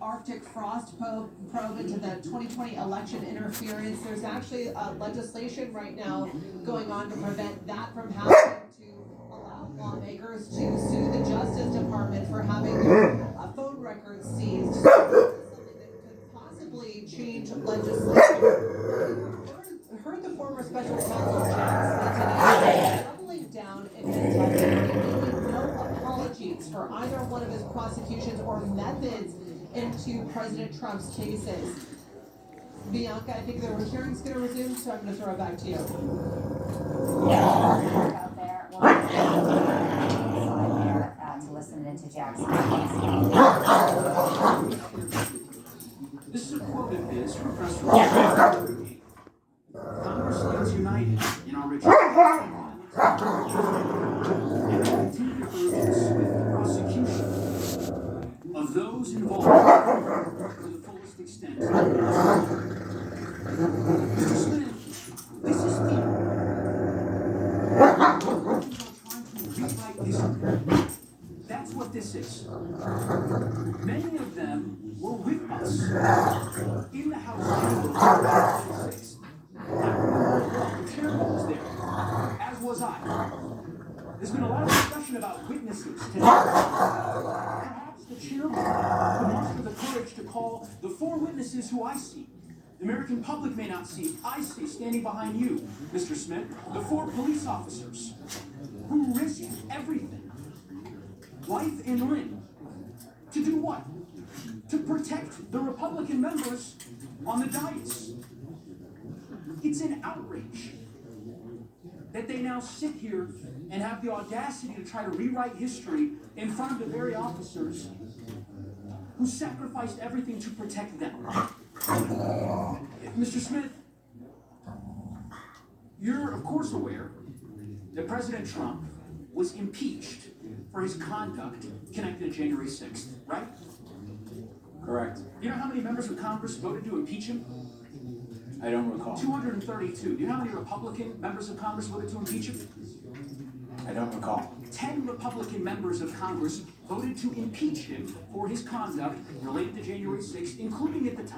Arctic frost probe into the 2020 election interference. There's actually legislation right now going on to prevent that from happening, to allow lawmakers to sue the Justice Department for having their phone records seized. So something that could possibly change legislation. Heard the former special counsel Jack Smith doubling down in his testimony, making no apologies for either one of his prosecutions or methods into President Trump's cases. Bianca, I think there were hearings going to resume, so I'm going to throw it back to you. Out there, to listen into Jackson. This is a quote of his from press release. Congress stands united in our rejection and continue to urge swift prosecution of those involved to the fullest extent. Mr. Smith, this is people trying to rewrite history. That's what this is. Many of them were with us in the House of 6. The chairman was there, as was I. There's been a lot of discussion about witnesses today. Perhaps the chairman could muster the courage to call the 4 witnesses who I see. The American public may not see. I see, standing behind you, Mr. Smith, the 4 police officers who risked everything, life and limb, to do what? To protect the Republican members on the dais. It's an outrage that they now sit here and have the audacity to try to rewrite history in front of the very officers who sacrificed everything to protect them. Mr. Smith, you're of course aware that President Trump was impeached for his conduct connected to January 6th, right? Correct. You know how many members of Congress voted to impeach him? I don't recall. 232. Do you know how many Republican members of Congress voted to impeach him? I don't recall. 10 Republican members of Congress voted to impeach him for his conduct related to January 6th, including at the time